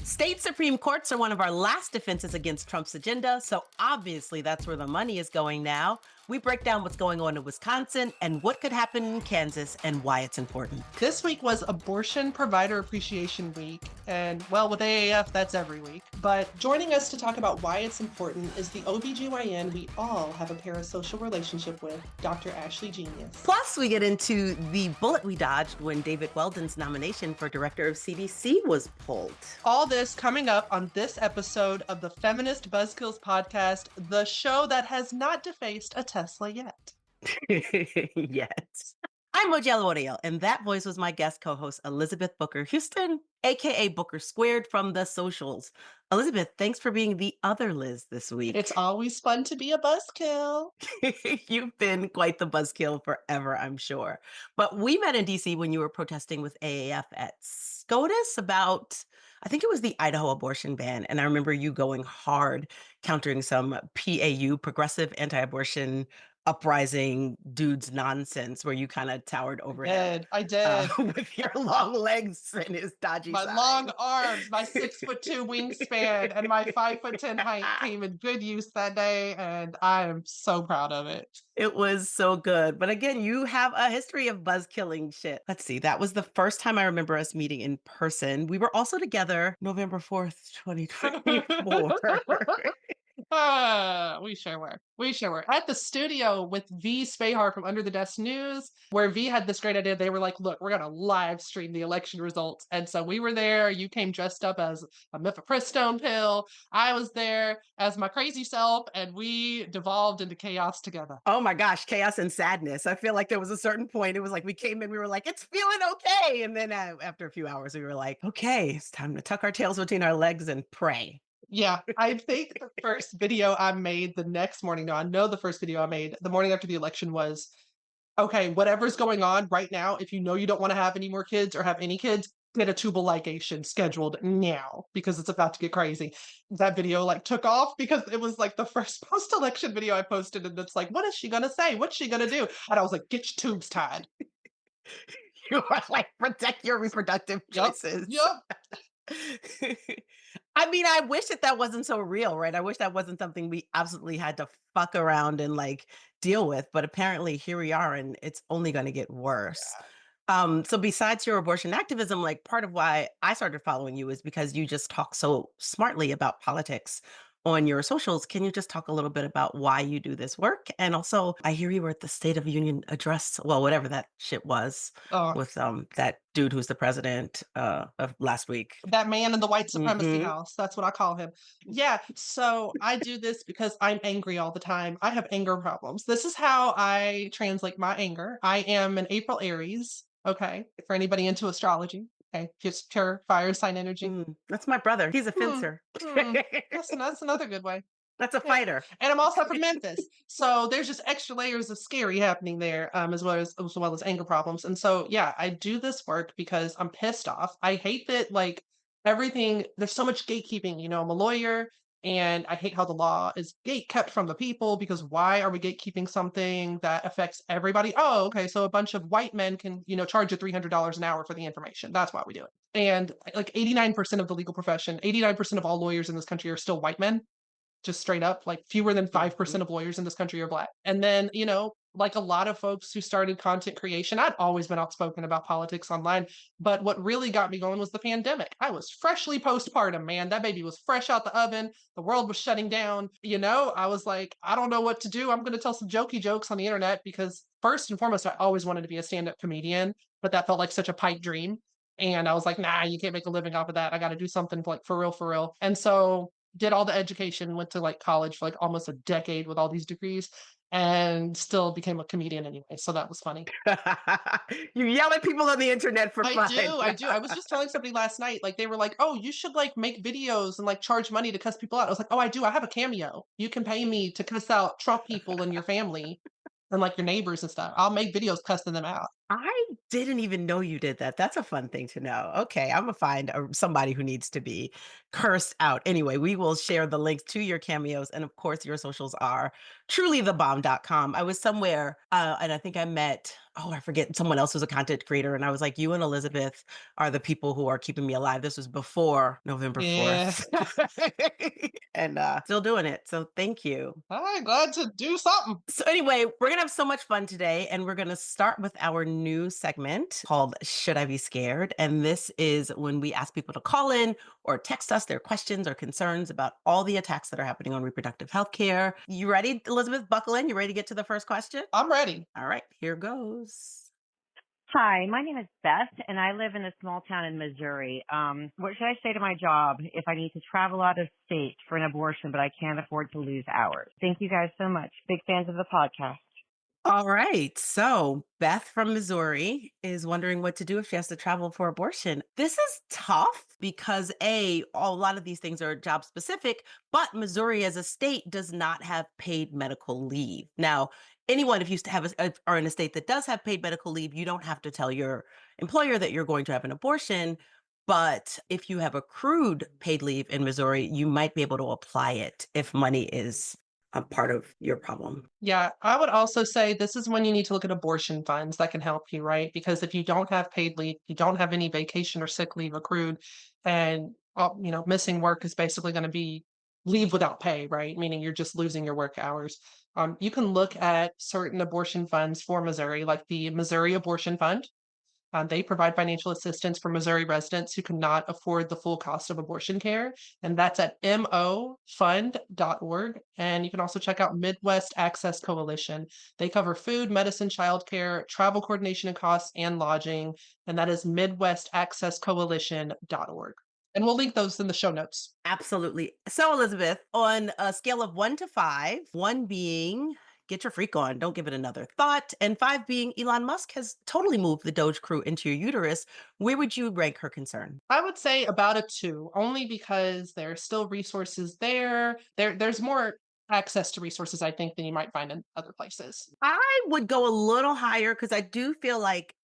State Supreme Courts are one of our last defenses against Trump's agenda, so obviously that's where the money is going now. We break down what's going on in Wisconsin and what could happen in Kansas and why it's important. This week was Abortion Provider Appreciation Week, and well, with AAF, that's every week. But joining us to talk about why it's important is the OB-GYN we all have a parasocial relationship with, Dr. Ashley Jeanius. Plus, we get into the bullet we dodged when David Weldon's nomination for director of CDC was pulled. All this coming up on this episode of the Feminist Buzzkills podcast, the show that has not defaced a Tesla yet. Yes. I'm Mojella Warrior, and that voice was my guest co-host, Elizabeth Booker Houston, aka Booker Squared from the socials. Elizabeth, thanks for being the other Liz this week. It's always fun to be a buzzkill. You've been quite the buzzkill forever, I'm sure. But we met in DC when you were protesting with AAF at SCOTUS about, I think it was the Idaho abortion ban. And I remember you going hard countering some PAU, progressive anti-abortion uprising dude's nonsense where you kind of towered over him I did. with your long legs and his dodgy My side. long arms, my 6'2" wingspan, and my 5'10" height came in good use that day, and I am so proud of it. It was so good. But again, you have a history of buzz killing shit. Let's see. That was the first time I remember us meeting in person. We were also together November 4th, 2024. We sure were. We sure were. At the studio with V. Spahar from Under the Desk News, where V had this great idea. They were like, look, we're going to live stream the election results. And so we were there. You came dressed up as a mifepristone pill. I was there as my crazy self, and we devolved into chaos together. Oh my gosh, chaos and sadness. I feel like there was a certain point. It was like we came in, we were like, it's feeling okay. And then after a few hours, we were like, okay, it's time to tuck our tails between our legs and pray. Yeah, I think the first video I made the next morning, no, I know the first video I made the morning after the election was, okay, whatever's going on right now, if you know you don't want to have any more kids or have any kids, get a tubal ligation scheduled now because it's about to get crazy. That video like took off because it was like the first post-election video I posted, and it's like, what is she gonna say? What's she gonna do? And I was like, get your tubes tied. You are like, protect your reproductive choices. Yep. I mean, I wish that wasn't so real, right? I wish that wasn't something we absolutely had to fuck around and like deal with. But apparently, here we are, and it's only going to get worse. So besides your abortion activism, like part of why I started following you is because you just talk so smartly about politics on your socials. Can you just talk a little bit about why you do this work? And also, I hear you were at the State of Union address, well, whatever that shit was, Oh, with that dude who's the president of last week. that man in the white supremacy Mhm. house. That's what I call him. Yeah. So I do this because I'm angry all the time. I have anger problems. This is how I translate my anger. I am an April Aries. Okay. For anybody into astrology. Okay. Just pure fire sign energy. That's my brother. He's a Hmm, fencer. hmm. That's another good way. That's a Yeah. fighter. And I'm also from Memphis. So there's just extra layers of scary happening there, as well as anger problems. And so yeah, I do this work because I'm pissed off. I hate that like everything, there's so much gatekeeping. I'm a lawyer, and I hate how the law is gate kept from the people, because why are we gatekeeping something that affects everybody? Oh, okay. So a bunch of white men can, charge you $300 an hour for the information. That's why we do it. And like 89% of the legal profession, 89% of all lawyers in this country are still white men, just straight up. Like fewer than Mhm. 5% of lawyers in this country are black. And then, like a lot of folks who started content creation, I'd always been outspoken about politics online. But what really got me going was the pandemic. I was freshly postpartum, man. That baby was fresh out the oven. The world was shutting down. I was like, I don't know what to do. I'm going to tell some jokey jokes on the internet because, first and foremost, I always wanted to be a stand up comedian, but that felt like such a pipe dream. And I was like, nah, you can't make a living off of that. I got to do something like for real, for real. And so did all the education, went to like college for like almost a decade with all these degrees, and still became a comedian anyway. So that was funny. You yell at people on the internet for I fun. do. I do. I was just telling somebody last night, like they were like, oh, you should like make videos and like charge money to cuss people out. I was like, oh, I do. I have a Cameo. You can pay me to cuss out Trump people in your family and like your neighbors and stuff. I'll make videos cussing them out. I didn't even know you did that. That's a fun thing to know. Okay, I'm gonna find somebody who needs to be cursed out. Anyway, we will share the links to your cameos, and of course, your socials are trulythebomb.com. I was somewhere and I think I met, oh, I forget, someone else who's a content creator. And I was like, you and Elizabeth are the people who are keeping me alive. This was before November Yeah. 4th. And still doing it. So thank you. All right, glad to do something. So, anyway, we're going to have so much fun today, and we're going to start with our new segment called Should I Be Scared? And this is when we ask people to call in or text us their questions or concerns about all the attacks that are happening on reproductive health care. You ready, Elizabeth? Buckle in. You ready to get to the first question? I'm ready. All right, here goes. Hi, my name is Beth, and I live in a small town in Missouri. What should I say to my job if I need to travel out of state for an abortion, but I can't afford to lose hours? Thank you guys so much. Big fans of the podcast. All right. So Beth from Missouri is wondering what to do if she has to travel for abortion. This is tough because a lot of these things are job specific, but Missouri as a state does not have paid medical leave. Now, anyone, if you are in a state that does have paid medical leave, you don't have to tell your employer that you're going to have an abortion. But if you have accrued paid leave in Missouri, you might be able to apply it if money is a part of your problem. Yeah, I would also say this is when you need to look at abortion funds that can help you, right? Because if you don't have paid leave, you don't have any vacation or sick leave accrued, and missing work is basically going to be leave without pay, right? Meaning you're just losing your work hours. You can look at certain abortion funds for Missouri, like the Missouri Abortion Fund. They provide financial assistance for Missouri residents who cannot afford the full cost of abortion care, and that's at mofund.org. And you can also check out Midwest Access Coalition. They cover food, medicine, childcare, travel coordination and costs, and lodging, and that is midwestaccesscoalition.org. And we'll link those in the show notes. Absolutely. So, Elizabeth, on a scale of 1 to 5, 1 being get your freak on, don't give it another thought, and 5 being Elon Musk has totally moved the Doge crew into your uterus, where would you rank her concern? I would say about a 2, only because there are still resources there. There's more access to resources, I think, than you might find in other places. I would go a little higher because I do feel like,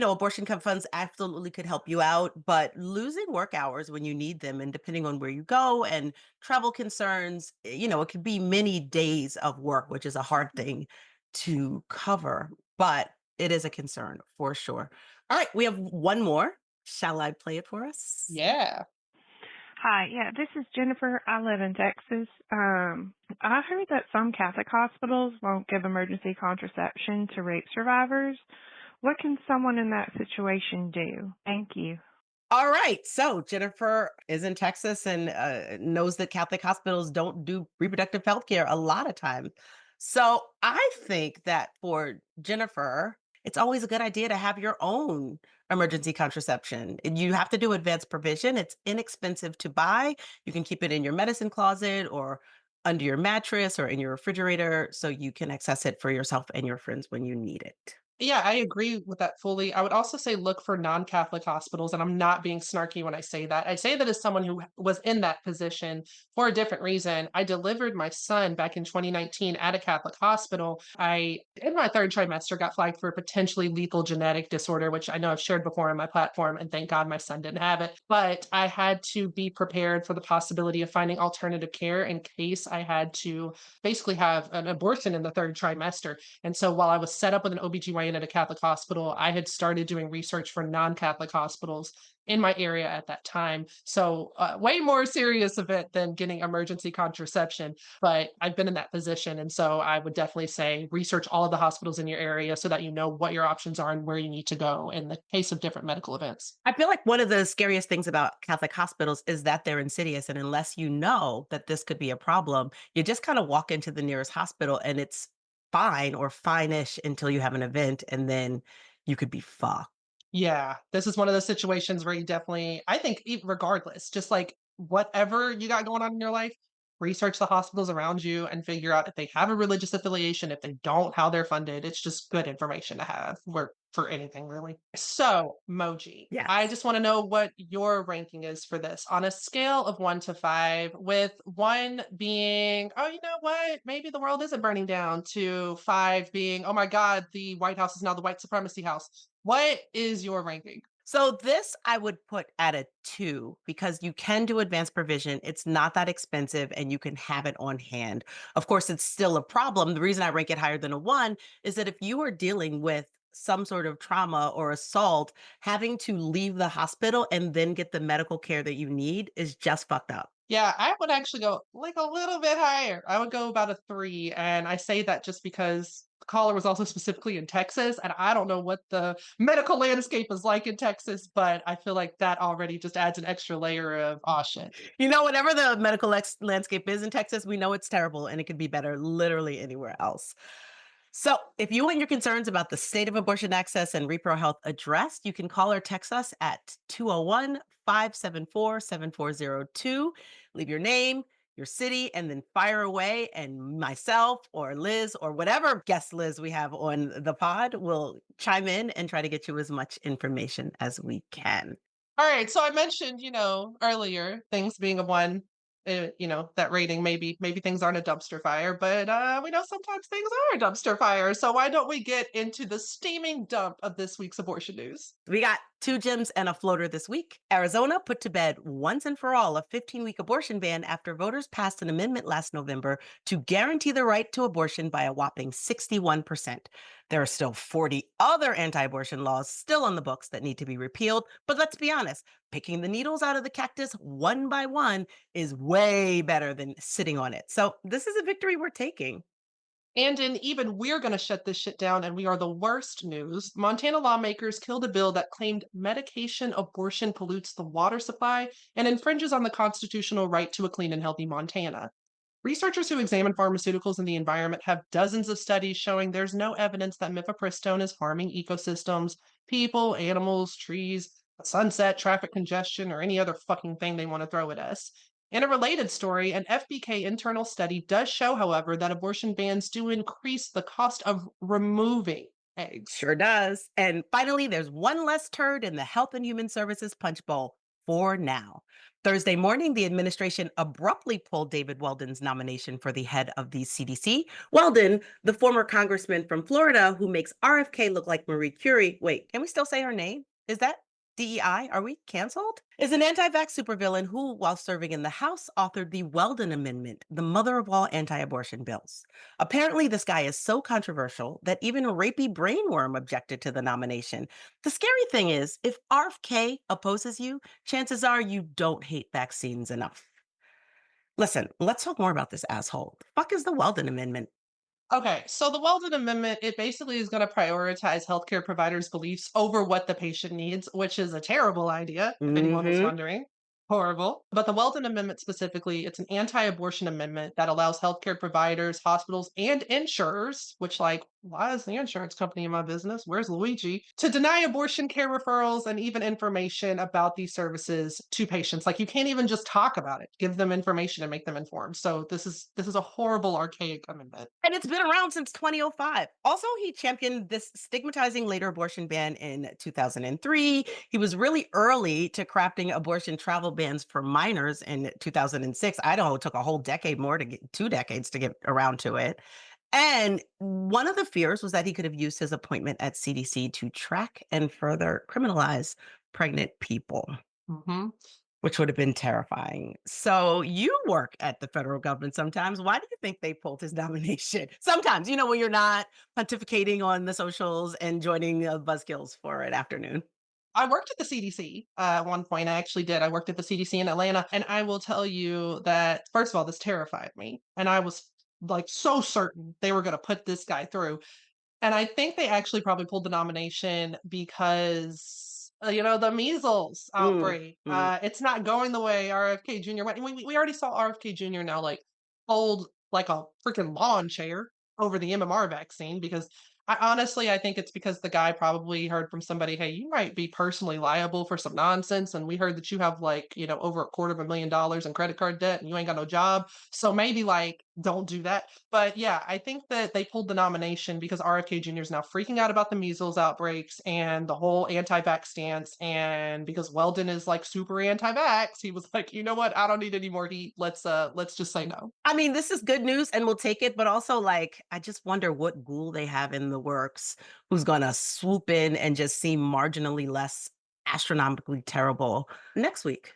abortion funds absolutely could help you out, but losing work hours when you need them, and depending on where you go and travel concerns, it could be many days of work, which is a hard thing to cover, but it is a concern for sure. All right, we have one more. Shall I play it for us? Yeah. Hi, yeah, this is Jennifer. I live in Texas. I heard that some Catholic hospitals won't give emergency contraception to rape survivors. What can someone in that situation do? Thank you. All right. So Jennifer is in Texas and knows that Catholic hospitals don't do reproductive health care a lot of times. So I think that for Jennifer, it's always a good idea to have your own emergency contraception. And you have to do advanced provision. It's inexpensive to buy. You can keep it in your medicine closet or under your mattress or in your refrigerator so you can access it for yourself and your friends when you need it. Yeah, I agree with that fully. I would also say look for non-Catholic hospitals, and I'm not being snarky when I say that. I say that as someone who was in that position for a different reason. I delivered my son back in 2019 at a Catholic hospital. In my third trimester, got flagged for a potentially lethal genetic disorder, which I know I've shared before on my platform, and thank God my son didn't have it. But I had to be prepared for the possibility of finding alternative care in case I had to basically have an abortion in the third trimester. And so while I was set up with an OB-GYN at a Catholic hospital, I had started doing research for non-Catholic hospitals in my area at that time. So way more serious of it than getting emergency contraception. But I've been in that position. And so I would definitely say research all of the hospitals in your area so that you know what your options are and where you need to go in the case of different medical events. I feel like one of the scariest things about Catholic hospitals is that they're insidious. And unless you know that this could be a problem, you just kind of walk into the nearest hospital and it's fine or fine-ish until you have an event and then you could be fucked. Yeah, this is one of those situations where you definitely, I think, regardless, just like whatever you got going on in your life, research the hospitals around you and figure out if they have a religious affiliation. If they don't, how they're funded. It's just good information to have for anything really. So, Moji, I Yes. just want to know what your ranking is for this on a scale of 1 to 5, with 1 being, oh, you know what, maybe the world isn't burning down, to 5 being, oh my God, the White House is now the white supremacy house. What is your ranking? So this I would put at a 2 because you can do advanced provision. It's not that expensive and you can have it on hand. Of course, it's still a problem. The reason I rank it higher than a 1 is that if you are dealing with some sort of trauma or assault, having to leave the hospital and then get the medical care that you need is just fucked up. Yeah, I would actually go like a little bit higher. I would go about a 3. And I say that just because the caller was also specifically in Texas. And I don't know what the medical landscape is like in Texas, but I feel like that already just adds an extra layer of, oh shit. Whatever the medical landscape is in Texas, we know it's terrible and it could be better literally anywhere else. So, if you want your concerns about the state of abortion access and repro health addressed, you can call or text us at 201-574-7402. Leave your name, your city, and then fire away. And myself or Liz or whatever guest Liz we have on the pod will chime in and try to get you as much information as we can. All right. So I mentioned, earlier things being a 1. That rating maybe things aren't a dumpster fire, but we know sometimes things are a dumpster fire. So why don't we get into the steaming dump of this week's abortion news? We got 2 gems and a floater this week. Arizona put to bed once and for all a 15-week abortion ban after voters passed an amendment last November to guarantee the right to abortion by a whopping 61%. There are still 40 other anti-abortion laws still on the books that need to be repealed, but let's be honest, picking the needles out of the cactus one by one is way better than sitting on it. So this is a victory we're taking. And in even we're going to shut this shit down and we are the worst news, Montana lawmakers killed a bill that claimed medication abortion pollutes the water supply and infringes on the constitutional right to a clean and healthy Montana. Researchers who examine pharmaceuticals and the environment have dozens of studies showing there's no evidence that mifepristone is harming ecosystems, people, animals, trees, sunset, traffic congestion, or any other fucking thing they want to throw at us. In a related story, an FBK internal study does show, however, that abortion bans do increase the cost of removing eggs. Sure does. And finally, there's one less turd in the Health and Human Services punch bowl for now. Thursday morning, the administration abruptly pulled David Weldon's nomination for the head of the CDC. Weldon, the former congressman from Florida who makes RFK look like Marie Curie. Wait, can we still say her name? Is that DEI? Are we canceled? Is an anti-vax supervillain who, while serving in the House, authored the Weldon Amendment, the mother of all anti-abortion bills. Apparently, this guy is so controversial that even rapey brainworm objected to the nomination. The scary thing is, if RFK opposes you, chances are you don't hate vaccines enough. Listen, let's talk more about this asshole. The fuck is the Weldon Amendment? Okay, so the Weldon Amendment, it basically is going to prioritize healthcare providers' beliefs over what the patient needs, which is a terrible idea, if anyone was Mm-hmm. wondering. Horrible. But the Weldon Amendment specifically, it's an anti-abortion amendment that allows healthcare providers, hospitals, and insurers, which like, why is the insurance company in my business? Where's Luigi? To deny abortion care referrals and even information about these services to patients. Like you can't even just talk about it. Give them information and make them informed. So this is a horrible archaic amendment. And it's been around since 2005. Also, he championed this stigmatizing later abortion ban in 2003. He was really early to crafting abortion travel bans for minors in 2006. Idaho took a whole decade more to get 2 decades to get around to it. And one of the fears was that he could have used his appointment at CDC to track and further criminalize pregnant people, Mhm. which would have been terrifying. So you work at the federal government sometimes. Why do you think they pulled his nomination? Sometimes, when you're not pontificating on the socials and joining Buzzkills for an afternoon. I worked at the CDC at one point. I actually did. I worked at the CDC in Atlanta. And I will tell you that, first of all, this terrified me. And I was like so certain they were going to put this guy through. And I think they actually probably pulled the nomination because, the measles Mm, outbreak. mm. It's not going the way RFK Jr. went. We already saw RFK Jr. now like hold like a freaking lawn chair over the MMR vaccine because I think it's because the guy probably heard from somebody, hey, you might be personally liable for some nonsense. And we heard that you have like, over $250,000 in credit card debt and you ain't got no job. So maybe like don't do that. But yeah, I think that they pulled the nomination because RFK Jr. is now freaking out about the measles outbreaks and the whole anti-vax stance. And because Weldon is like super anti-vax, he was like, you know what? I don't need any more heat. Let's just say no. I mean, this is good news and we'll take it, but also like I just wonder what ghoul they have in the works who's gonna swoop in and just seem marginally less astronomically terrible next week.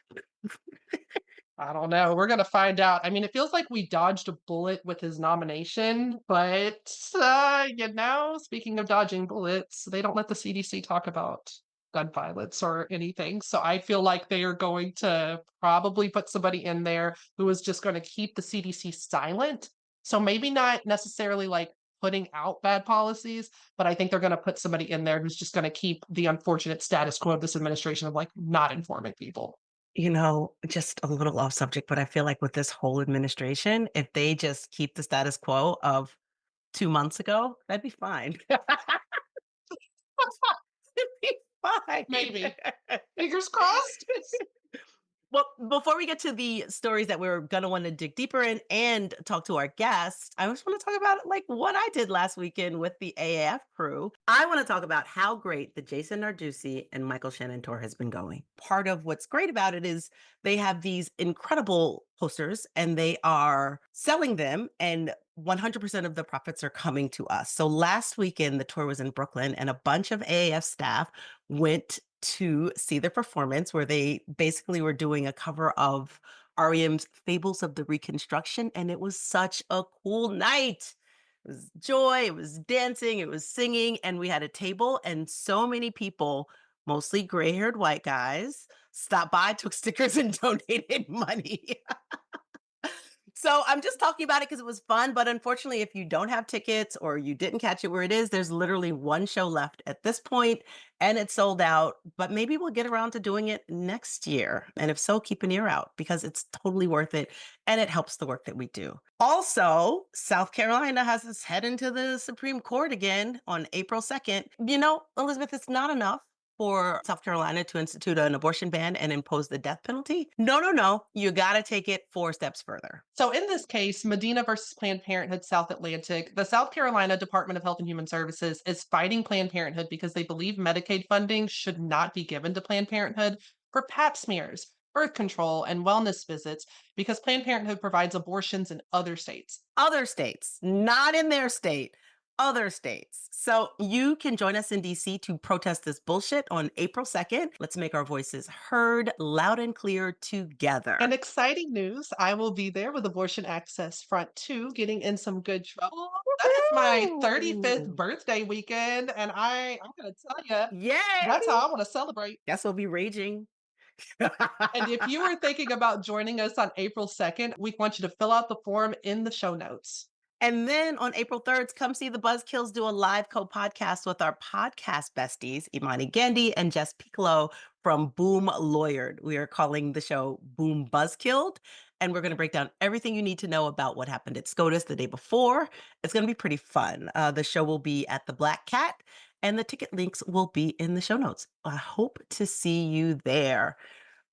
I don't know. We're gonna find out. I mean, it feels like we dodged a bullet with his nomination, but speaking of dodging bullets, they don't let the CDC talk about gun violence or anything. So I feel like they are going to probably put somebody in there who is just going to keep the CDC silent. So maybe not necessarily like putting out bad policies, but I think they're going to put somebody in there who's just going to keep the unfortunate status quo of this administration of like not informing people. Just a little off subject, but I feel like with this whole administration, if they just keep the status quo of 2 months ago, that'd be fine. It'd be fine. Maybe. Fingers crossed. Well, before we get to the stories that we're gonna want to dig deeper in and talk to our guests, I just want to talk about like what I did last weekend with the AAF crew. I want to talk about how great the Jason Narducci and Michael Shannon tour has been going. Part of what's great about it is they have these incredible posters and they are selling them, and 100% of the profits are coming to us. So last weekend, the tour was in Brooklyn, and a bunch of AAF staff went to see the performance where they basically were doing a cover of REM's Fables of the Reconstruction, and it was such a cool night. It was joy, it was dancing, it was singing, and we had a table, and so many people, mostly gray-haired white guys, stopped by, took stickers, and donated money. So I'm just talking about it because it was fun, but unfortunately, if you don't have tickets or you didn't catch it where it is, there's literally one show left at this point, and it's sold out. But maybe we'll get around to doing it next year. And if so, keep an ear out because it's totally worth it and it helps the work that we do. Also, South Carolina has its head into the Supreme Court again on April 2nd. Elizabeth, it's not enough for South Carolina to institute an abortion ban and impose the death penalty. No, no, no. You got to take it 4 steps further. So in this case, Medina versus Planned Parenthood South Atlantic, the South Carolina Department of Health and Human Services is fighting Planned Parenthood because they believe Medicaid funding should not be given to Planned Parenthood for pap smears, birth control, and wellness visits because Planned Parenthood provides abortions in other states. Other states, not in their state, other states. So you can join us in DC to protest this bullshit on April 2nd. Let's make our voices heard loud and clear together. And exciting news, I will be there with Abortion Access Front 2, getting in some good trouble. That is my 35th Woo-hoo! birthday weekend, and I'm going to tell you, Yay! that's how I want to celebrate. Guess we'll be raging. And if you are thinking about joining us on April 2nd, we want you to fill out the form in the show notes. And then on April 3rd, come see the Buzzkills do a live co-podcast with our podcast besties, Imani Gandhi and Jess Piccolo from Boom Lawyered. We are calling the show Boom Buzzkilled, and we're going to break down everything you need to know about what happened at SCOTUS the day before. It's going to be pretty fun. The show will be at the Black Cat, and the ticket links will be in the show notes. I hope to see you there.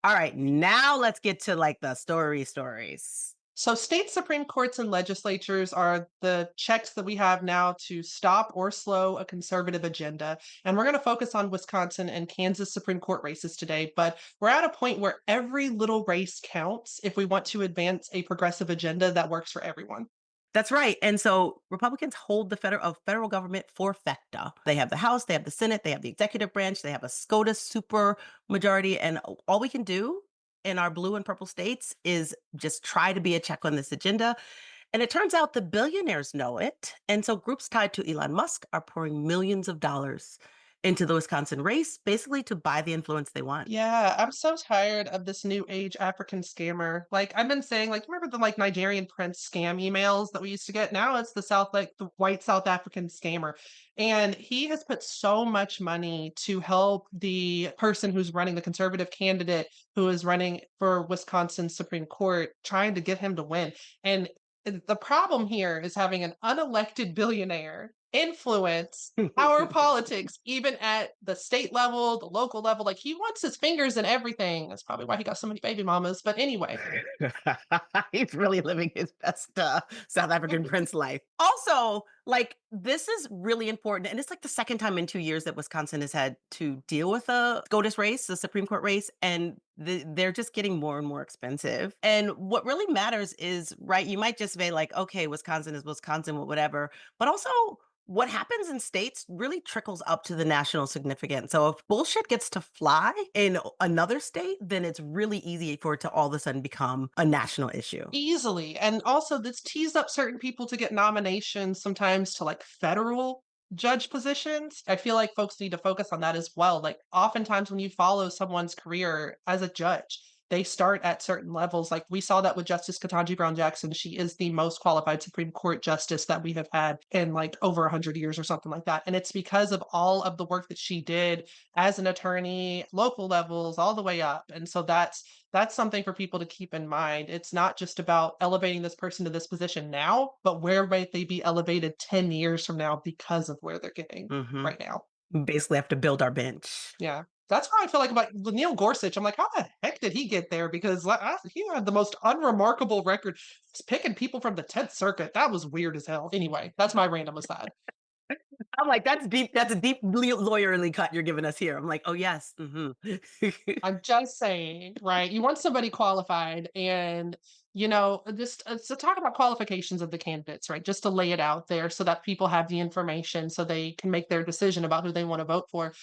All right, now let's get to like the stories. So, state Supreme Courts and legislatures are the checks that we have now to stop or slow a conservative agenda. And we're going to focus on Wisconsin and Kansas Supreme Court races today. But we're at a point where every little race counts if we want to advance a progressive agenda that works for everyone. That's right. And so Republicans hold the federal government for FECTA. They have the House, they have the Senate, they have the executive branch, they have a SCOTUS super majority. And all we can do in our blue and purple states is just try to be a check on this agenda. And it turns out the billionaires know it. And so groups tied to Elon Musk are pouring millions of dollars into the Wisconsin race, basically to buy the influence they want. Yeah, I'm so tired of this new age African scammer. Like I've been saying, like remember the like Nigerian prince scam emails that we used to get? Now it's the white South African scammer. And he has put so much money to help the person who's running the conservative candidate who is running for Wisconsin Supreme Court, trying to get him to win. And the problem here is having an unelected billionaire influence our politics, even at the state level, the local level. Like he wants his fingers in everything. That's probably why he got so many baby mamas. But anyway, He's really living his best South African prince life. Also, like this is really important. And it's like the second time in 2 years that Wisconsin has had to deal with a SCOTUS race, the Supreme Court race, and they're just getting more and more expensive. And what really matters is, right, you might just say like, okay, Wisconsin is Wisconsin, whatever, but also what happens in states really trickles up to the national significance. So if bullshit gets to fly in another state, then it's really easy for it to all of a sudden become a national issue. Easily. And also, this tees up certain people to get nominations sometimes to like federal judge positions. I feel like folks need to focus on that as well. Like, oftentimes, when you follow someone's career as a judge, they start at certain levels. Like, we saw that with Justice Ketanji Brown Jackson. She is the most qualified Supreme Court justice that we have had in like over 100 years or something like that. And it's because of all of the work that she did as an attorney, local levels, all the way up. And so that's something for people to keep in mind. It's not just about elevating this person to this position now, but where might they be elevated 10 years from now because of where they're getting Hmm. right now. We basically have to build our bench. Yeah. That's how I feel like about with Neil Gorsuch. I'm like, how the heck did he get there? Because he had the most unremarkable record. Just picking people from the 10th Circuit. That was weird as hell. Anyway, that's my random aside. I'm like, that's deep. That's a deep lawyerly cut you're giving us here. I'm like, oh yes. Hmm. I'm just saying, right? You want somebody qualified, and just to talk about qualifications of the candidates, right? Just to lay it out there so that people have the information so they can make their decision about who they want to vote for.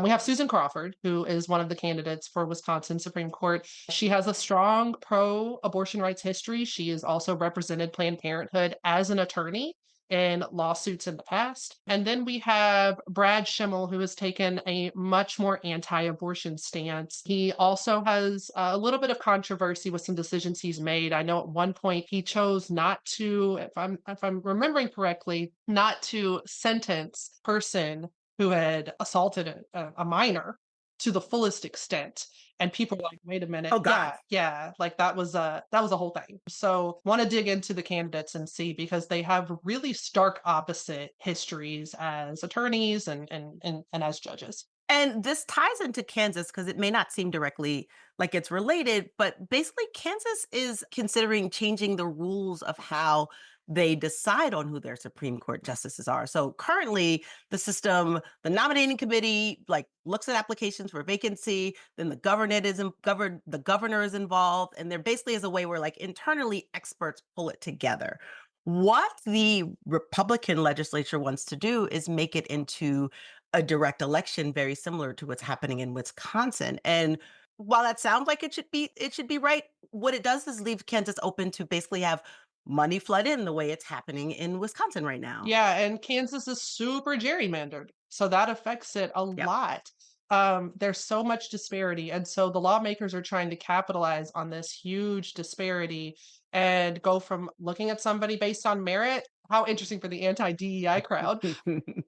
We have Susan Crawford, who is one of the candidates for Wisconsin Supreme Court. She has a strong pro-abortion rights history. She has also represented Planned Parenthood as an attorney in lawsuits in the past. And then we have Brad Schimmel, who has taken a much more anti-abortion stance. He also has a little bit of controversy with some decisions he's made. I know at one point he chose not to, if I'm remembering correctly, not to sentence a person who had assaulted a minor to the fullest extent. And people were like, wait a minute. Oh God. Yeah. Like that was a whole thing. So want to dig into the candidates and see because they have really stark opposite histories as attorneys and as judges. And this ties into Kansas because it may not seem directly like it's related, but basically, Kansas is considering changing the rules of how they decide on who their Supreme Court justices are. So currently, the system, the nominating committee, like looks at applications for vacancy. Then the governor is involved, and there basically is a way where like internally experts pull it together. What the Republican legislature wants to do is make it into a direct election very similar to what's happening in Wisconsin. And while that sounds like it should be right, what it does is leave Kansas open to basically have money flood in the way it's happening in Wisconsin right now. Yeah, and Kansas is super gerrymandered, so that affects it a Yep. lot. There's so much disparity, and so the lawmakers are trying to capitalize on this huge disparity and go from looking at somebody based on merit. How interesting for the anti-DEI crowd,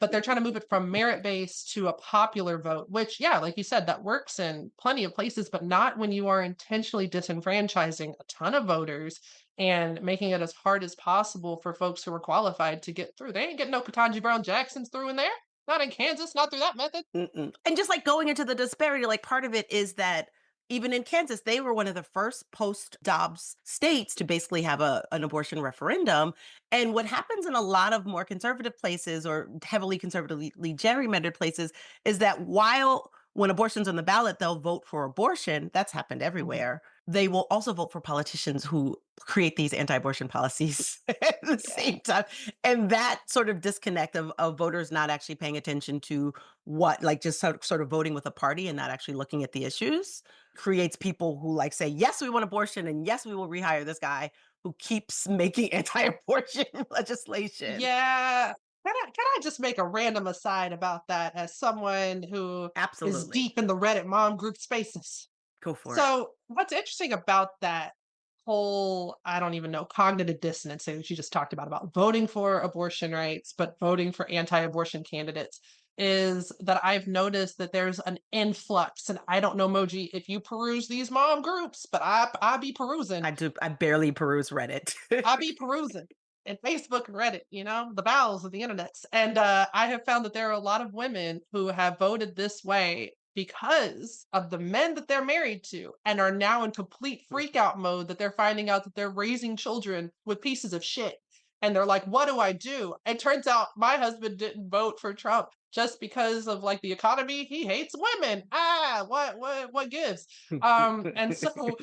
but they're trying to move it from merit based to a popular vote, which, yeah, like you said, that works in plenty of places, but not when you are intentionally disenfranchising a ton of voters and making it as hard as possible for folks who are qualified to get through. They ain't getting no Ketanji Brown Jacksons through in there. Not in Kansas, not through that method. Mm-mm. And just like going into the disparity, like part of it is that even in Kansas, they were one of the first post Dobbs states to basically have an abortion referendum. And what happens in a lot of more conservative places or heavily conservatively gerrymandered places is that while when abortion's on the ballot, they'll vote for abortion. That's happened Mhm. everywhere. They will also vote for politicians who create these anti-abortion policies at the Yeah. same time. And that sort of disconnect of voters not actually paying attention to what, like just sort of voting with a party and not actually looking at the issues creates people who like say, yes, we want abortion and yes, we will rehire this guy who keeps making anti-abortion legislation. Yeah. Can I just make a random aside about that as someone who is Absolutely. deep in the Reddit mom group spaces? Go for it. So, what's interesting about that whole, I don't even know, cognitive dissonance that you just talked about voting for abortion rights, but voting for anti abortion candidates, is that I've noticed that there's an influx. And I don't know, Moji, if you peruse these mom groups, but I be perusing. I barely peruse Reddit. I be perusing and Facebook and Reddit, the bowels of the internets. And I have found that there are a lot of women who have voted this way because of the men that they're married to and are now in complete freak out mode that they're finding out that they're raising children with pieces of shit. And they're like, what do I do? It turns out my husband didn't vote for Trump just because of like the economy. He hates women. What gives? And so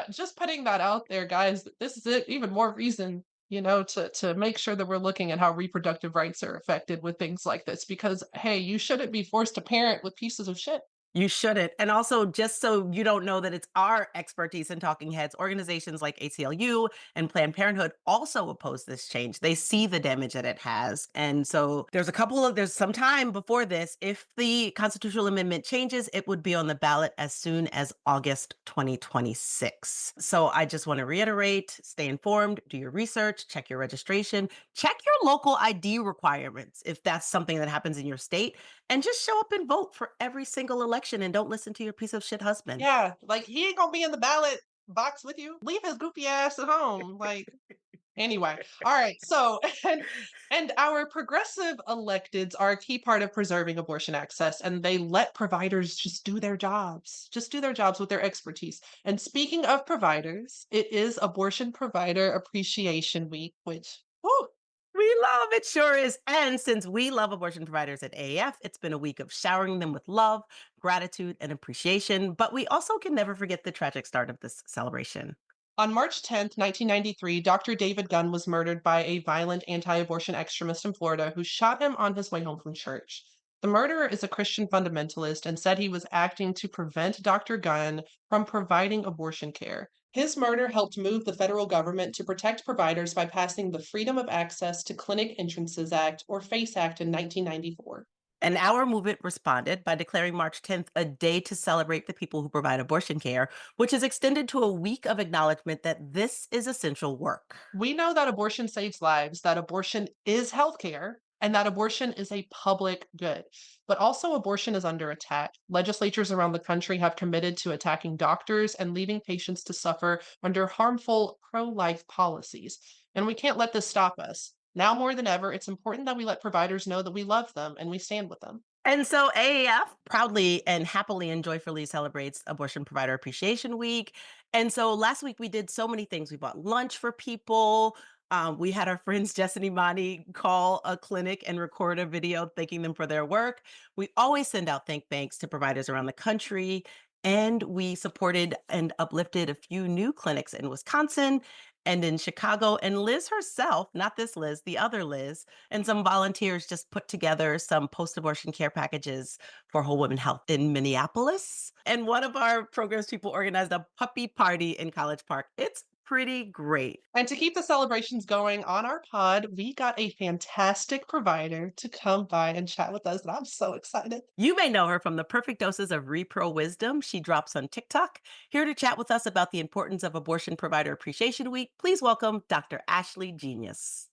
just putting that out there, guys, this is it. Even more reason to make sure that we're looking at how reproductive rights are affected with things like this. Because hey, you shouldn't be forced to parent with pieces of shit. You shouldn't. And also, just so you don't know that it's our expertise in talking heads, organizations like ACLU and Planned Parenthood also oppose this change. They see the damage that it has. And so there's some time before this. If the constitutional amendment changes, it would be on the ballot as soon as August 2026. So I just want to reiterate, stay informed, do your research, check your registration, check your local ID requirements if that's something that happens in your state, and just show up and vote for every single election and don't listen to your piece of shit husband. Yeah, like he ain't gonna be in the ballot box with you. Leave his goofy ass at home. Like anyway, all right. So and our progressive electeds are a key part of preserving abortion access, and they let providers just do their jobs with their expertise. And speaking of providers, it is Abortion Provider Appreciation Week, which whew, We love it, sure is. And since we love abortion providers at AAF, it's been a week of showering them with love, gratitude, and appreciation. But we also can never forget the tragic start of this celebration. on March 10th, 1993, Dr. David Gunn was murdered by a violent anti abortion extremist in Florida who shot him on his way home from church. The murderer is a Christian fundamentalist and said he was acting to prevent Dr. Gunn from providing abortion care. His murder helped move the federal government to protect providers by passing the Freedom of Access to Clinic Entrances Act, or FACE Act, in 1994. And our movement responded by declaring March 10th a day to celebrate the people who provide abortion care, which is extended to a week of acknowledgement that this is essential work. We know that abortion saves lives, that abortion is healthcare, and that abortion is a public good. But also, abortion is under attack. Legislatures around the country have committed to attacking doctors and leaving patients to suffer under harmful pro life policies. And we can't let this stop us. Now more than ever, it's important that we let providers know that we love them and we stand with them. And so AAF proudly and happily and joyfully celebrates Abortion Provider Appreciation Week. And so last week we did so many things. We bought lunch for people. We had our friends Jess and Imani call a clinic and record a video thanking them for their work. We always send out thank banks to providers around the country. And we supported and uplifted a few new clinics in Wisconsin and in Chicago. And Liz herself, not this Liz, the other Liz, and some volunteers just put together some post-abortion care packages for Whole Women Health in Minneapolis. And one of our programs people organized a puppy party in College Park. It's pretty great. And to keep the celebrations going on our pod, we got a fantastic provider to come by and chat with us. And I'm so excited. You may know her from the perfect doses of repro wisdom she drops on TikTok. Here to chat with us about the importance of Abortion Provider Appreciation Week, please welcome Dr. Ashley Jeanius.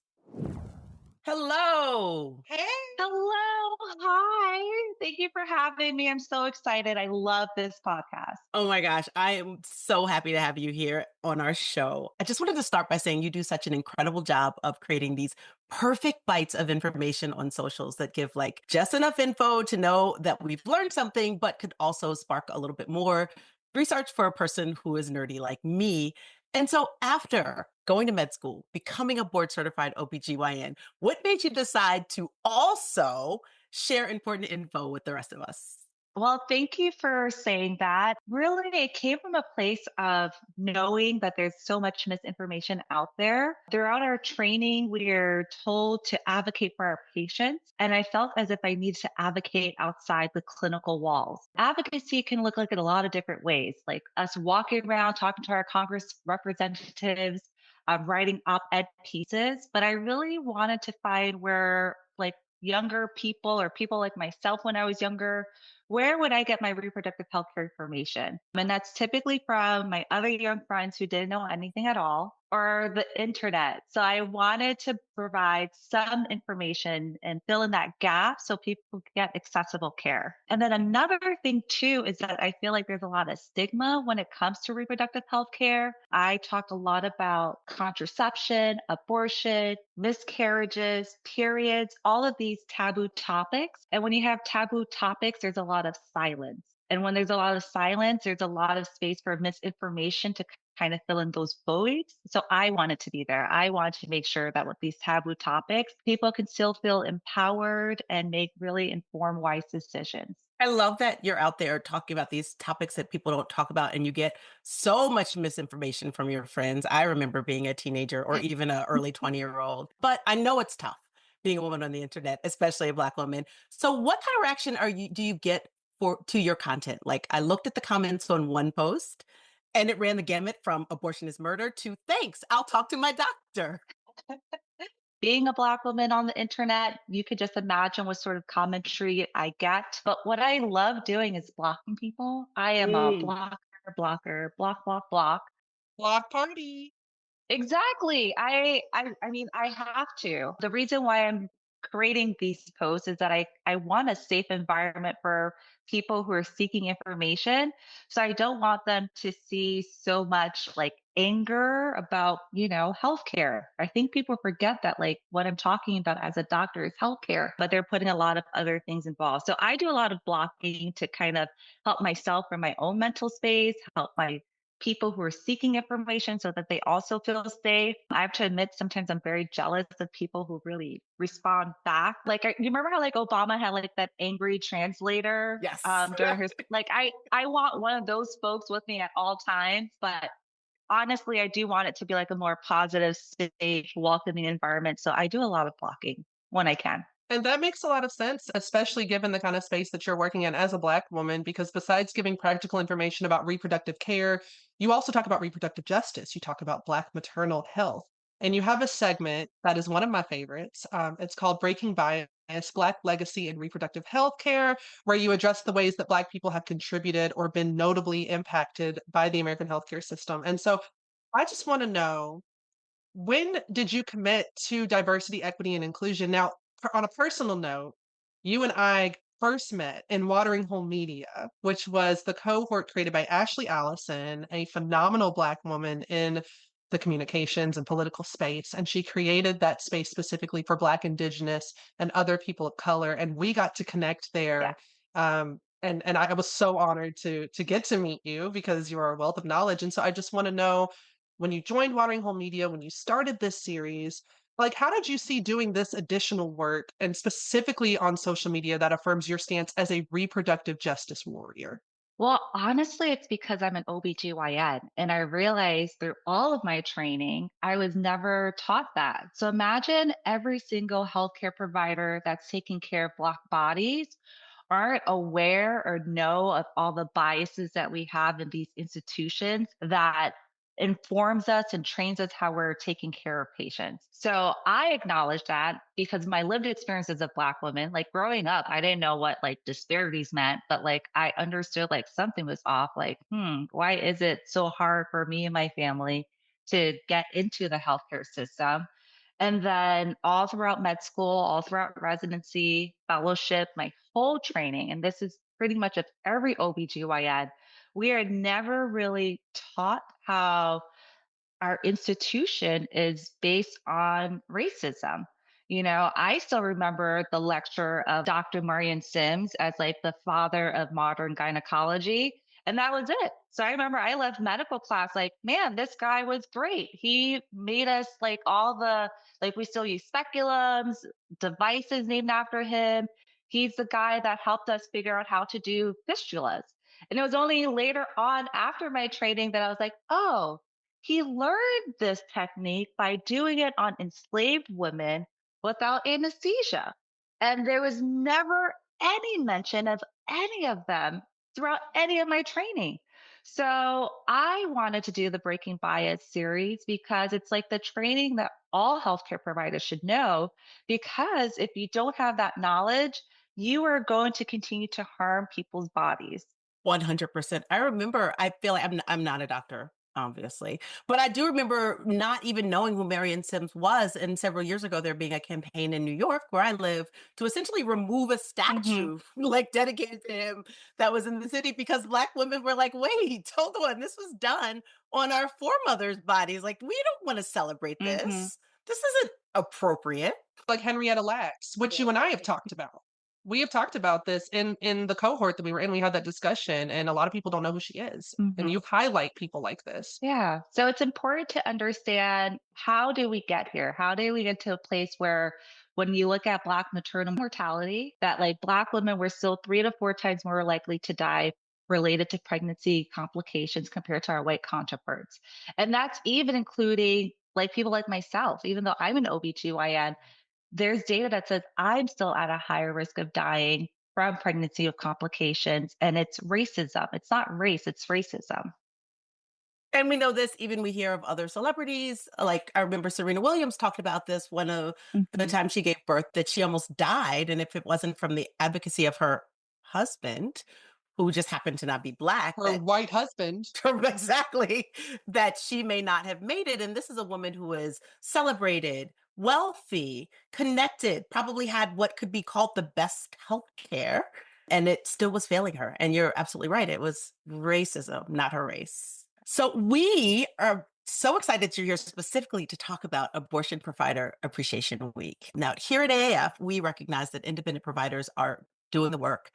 Hello. Hey. Hello. Hi. Thank you for having me. I'm so excited. I love this podcast. Oh my gosh, I am so happy to have you here on our show. I just wanted to start by saying you do such an incredible job of creating these perfect bites of information on socials that give like just enough info to know that we've learned something, but could also spark a little bit more research for a person who is nerdy like me. And so after going to med school, becoming a board certified OB-GYN, what made you decide to also share important info with the rest of us? Well, thank you for saying that. Really, it came from a place of knowing that there's so much misinformation out there. Throughout our training, we're told to advocate for our patients. And I felt as if I needed to advocate outside the clinical walls. Advocacy can look like in a lot of different ways, like us walking around, talking to our Congress representatives, writing op-ed pieces. But I really wanted to find where like younger people or people like myself when I was younger, where would I get my reproductive health care information? And that's typically from my other young friends who didn't know anything at all or the internet. So I wanted to provide some information and fill in that gap so people could get accessible care. And then another thing too is that I feel like there's a lot of stigma when it comes to reproductive health care. I talk a lot about contraception, abortion, miscarriages, periods, all of these taboo topics. And when you have taboo topics, there's a lot of silence. And when there's a lot of silence, there's a lot of space for misinformation to kind of fill in those voids. So I wanted to be there. I wanted to make sure that with these taboo topics, people can still feel empowered and make really informed, wise decisions. I love that you're out there talking about these topics that people don't talk about, and you get so much misinformation from your friends. I remember being a teenager or even an early 20-year-old, but I know it's tough being a woman on the internet, especially a Black woman. So what kind of reaction do you get to your content? Like, I looked at the comments on one post and it ran the gamut from abortion is murder to thanks, I'll talk to my doctor. Being a Black woman on the internet, you could just imagine what sort of commentary I get. But what I love doing is blocking people. I am a Mm. blocker, block, block, block. Block party. Exactly. I mean, I have to. The reason why I'm creating these posts is that I want a safe environment for people who are seeking information. So I don't want them to see so much like anger about, healthcare. I think people forget that like what I'm talking about as a doctor is healthcare, but they're putting a lot of other things involved. So I do a lot of blocking to kind of help myself in my own mental space, help my people who are seeking information so that they also feel safe. I have to admit, sometimes I'm very jealous of people who really respond back. Like, you remember how like Obama had like that angry translator Yes. during his like I want one of those folks with me at all times, but honestly, I do want it to be like a more positive, safe, welcoming environment. So I do a lot of blocking when I can. And that makes a lot of sense, especially given the kind of space that you're working in as a Black woman, because besides giving practical information about reproductive care, you also talk about reproductive justice. You talk about Black maternal health. And you have a segment that is one of my favorites. It's called Breaking Bias, Black Legacy in Reproductive Health Care, where you address the ways that Black people have contributed or been notably impacted by the American healthcare system. And so I just want to know, when did you commit to diversity, equity, and inclusion? Now, on a personal note, you and I first met in Watering Hole Media, which was the cohort created by Ashley Allison, a phenomenal Black woman in the communications and political space. And she created that space specifically for Black, Indigenous, and other people of color. And we got to connect Yeah. there. And I was so honored to get to meet you because you are a wealth of knowledge. And so I just want to know, when you joined Watering Hole Media, when you started this series, like, how did you see doing this additional work and specifically on social media that affirms your stance as a reproductive justice warrior? Well, honestly, it's because I'm an OB-GYN and I realized through all of my training, I was never taught that. So imagine every single healthcare provider that's taking care of Black bodies aren't aware or know of all the biases that we have in these institutions that informs us and trains us how we're taking care of patients. So I acknowledge that because my lived experience as a Black woman, like growing up, I didn't know what like disparities meant, but like I understood like something was off. Like, why is it so hard for me and my family to get into the healthcare system? And then all throughout med school, all throughout residency, fellowship, my whole training, and this is pretty much of every OB-GYN, we are never really taught how our institution is based on racism. I still remember the lecture of Dr. Marion Sims as like the father of modern gynecology. And that was it. So I remember I left medical class like, man, this guy was great. He made us like like we still use speculums, devices named after him. He's the guy that helped us figure out how to do fistulas. And it was only later on after my training that I was like, oh, he learned this technique by doing it on enslaved women without anesthesia. And there was never any mention of any of them throughout any of my training. So I wanted to do the Breaking Bias series because it's like the training that all healthcare providers should know. Because if you don't have that knowledge, you are going to continue to harm people's bodies. 100%. I remember, I feel like I'm not a doctor, obviously, but I do remember not even knowing who Marion Sims was. And several years ago, there being a campaign in New York where I live to essentially remove a Hmm. statue like dedicated to him that was in the city because Black women were like, wait, hold on, this was done on our foremothers' bodies. Like, we don't want to celebrate Hmm. this. This isn't appropriate. Like Henrietta Lacks, which you and I have talked about. We have talked about this in the cohort that we were in. We had that discussion, and a lot of people don't know who she is. And Hmm. you highlight people like this. Yeah. So it's important to understand, how do we get here? How do we get to a place where when you look at Black maternal mortality, that like Black women were still 3 to 4 times more likely to die related to pregnancy complications compared to our white counterparts. And that's even including like people like myself, even though I'm an OB-GYN, there's data that says I'm still at a higher risk of dying from pregnancy with complications. And it's racism. It's not race, it's racism. And we know this, even we hear of other celebrities. Like I remember Serena Williams talked about this one of the Mhm. time she gave birth that she almost died. And if it wasn't from the advocacy of her husband, who just happened to not be Black, Her that white husband. exactly, that she may not have made it. And this is a woman who is celebrated, wealthy, connected, probably had what could be called the best healthcare, and it still was failing her. And you're absolutely right. It was racism, not her race. So we are so excited that you're here specifically to talk about Abortion Provider Appreciation Week. Now, here at AAF, we recognize that independent providers are doing the work,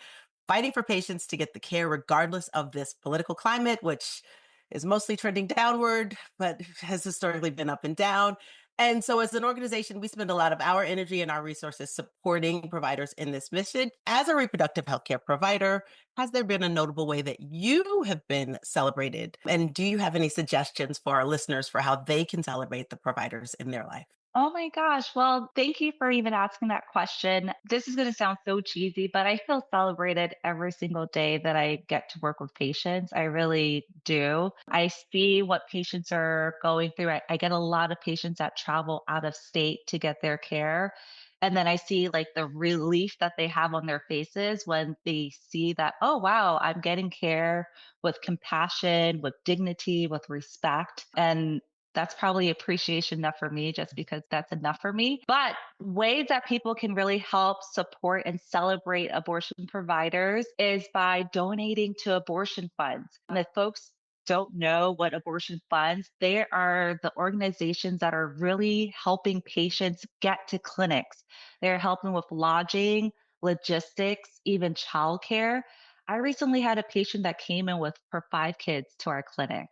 fighting for patients to get the care regardless of this political climate, which is mostly trending downward, but has historically been up and down. And so, as an organization, we spend a lot of our energy and our resources supporting providers in this mission. As a reproductive healthcare provider, has there been a notable way that you have been celebrated? And do you have any suggestions for our listeners for how they can celebrate the providers in their life? Oh my gosh. Well, thank you for even asking that question. This is going to sound so cheesy, but I feel celebrated every single day that I get to work with patients. I really do. I see what patients are going through. I get a lot of patients that travel out of state to get their care. And then I see like the relief that they have on their faces when they see that, oh, wow, I'm getting care with compassion, with dignity, with respect. And that's probably appreciation enough for me just because that's enough for me. But ways that people can really help support and celebrate abortion providers is by donating to abortion funds. And if folks don't know what abortion funds, they are the organizations that are really helping patients get to clinics. They're helping with lodging, logistics, even childcare. I recently had a patient that came in with her 5 kids to our clinic,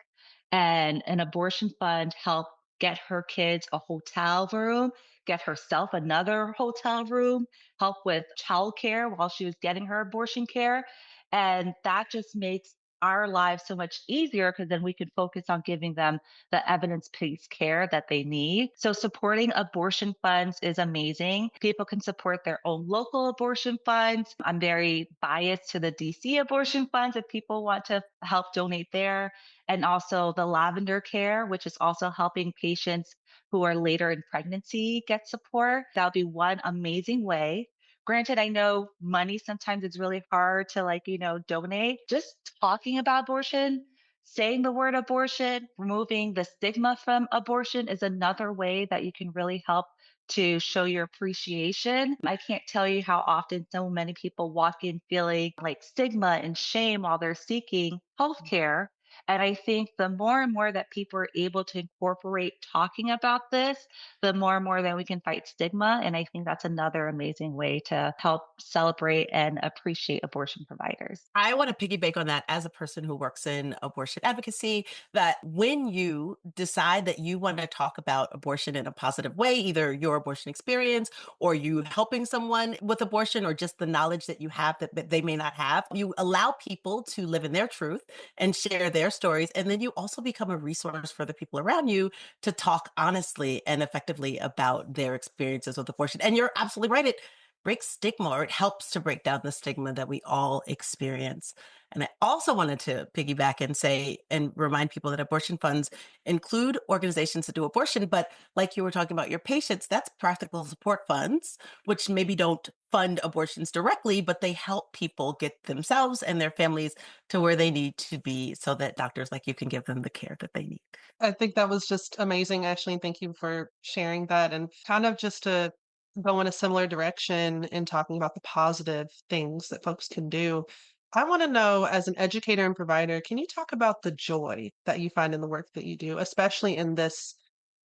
and an abortion fund helped get her kids a hotel room, get herself another hotel room, help with childcare while she was getting her abortion care. And that just makes our lives so much easier because then we can focus on giving them the evidence based care that they need. So, supporting abortion funds is amazing. People can support their own local abortion funds. I'm very biased to the DC abortion funds if people want to help donate there, and also the lavender care, which is also helping patients who are later in pregnancy get support. That'll be one amazing way. Granted, I know money sometimes is really hard to donate. Just talking about abortion, saying the word abortion, removing the stigma from abortion is another way that you can really help to show your appreciation. I can't tell you how often so many people walk in feeling like stigma and shame while they're seeking healthcare. And I think the more and more that people are able to incorporate talking about this, the more and more that we can fight stigma. And I think that's another amazing way to help celebrate and appreciate abortion providers. I want to piggyback on that as a person who works in abortion advocacy, that when you decide that you want to talk about abortion in a positive way, either your abortion experience or you helping someone with abortion or just the knowledge that you have that they may not have, you allow people to live in their truth and share their stories. And then you also become a resource for the people around you to talk honestly and effectively about their experiences with abortion. And you're absolutely right. It breaks stigma, or it helps to break down the stigma that we all experience. And I also wanted to piggyback and say and remind people that abortion funds include organizations that do abortion, but like you were talking about your patients, that's practical support funds, which maybe don't fund abortions directly, but they help people get themselves and their families to where they need to be so that doctors like you can give them the care that they need. I think that was just amazing, Ashley. And thank you for sharing that. And kind of just to go in a similar direction in talking about the positive things that folks can do. I want to know, as an educator and provider, can you talk about the joy that you find in the work that you do, especially in this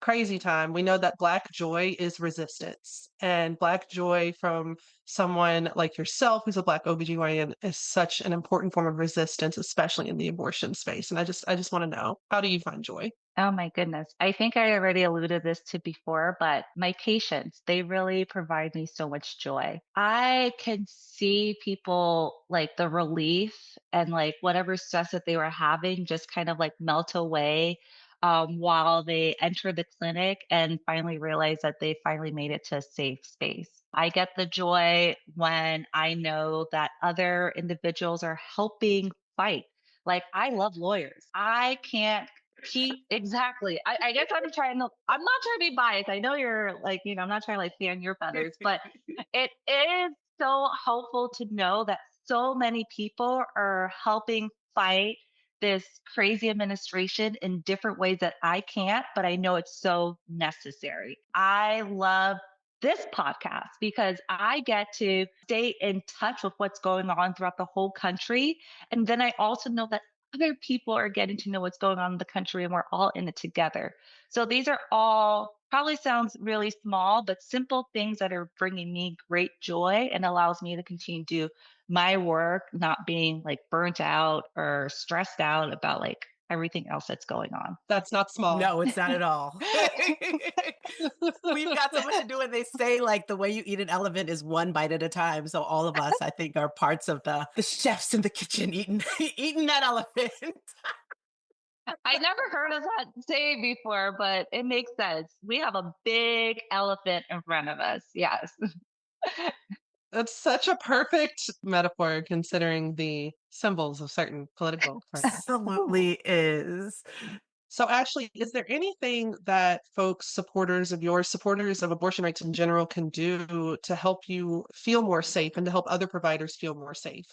crazy time. We know that Black joy is resistance, and Black joy from someone like yourself, who's a Black OB-GYN, is such an important form of resistance, especially in the abortion space. And I just want to know, how do you find joy? Oh my goodness. I think I already alluded this to before, but my patients, they really provide me so much joy. I can see people like the relief and like whatever stress that they were having just kind of like melt away while they enter the clinic and finally realize that they finally made it to a safe space. I get the joy when I know that other individuals are helping fight. Like, I love lawyers. I can't exactly. I guess I'm not trying to be biased. I know you're like, I'm not trying to like fan your feathers, but it is so helpful to know that so many people are helping fight this crazy administration in different ways that I can't, but I know it's so necessary. I love this podcast because I get to stay in touch with what's going on throughout the whole country. And then I also know that other people are getting to know what's going on in the country and we're all in it together. So these are all probably sounds really small, but simple things that are bringing me great joy and allows me to continue to do my work, not being like burnt out or stressed out about like everything else that's going on. That's not small. No, it's not at all. We've got so much to do, and they say like the way you eat an elephant is one bite at a time. So all of us, I think, are parts of the chefs in the kitchen eating eating that elephant. I never heard of that saying before, but it makes sense. We have a big elephant in front of us. Yes. That's such a perfect metaphor considering the symbols of certain political parties. Absolutely is. So, Ashley, is there anything that folks, supporters of yours, supporters of abortion rights in general, can do to help you feel more safe and to help other providers feel more safe?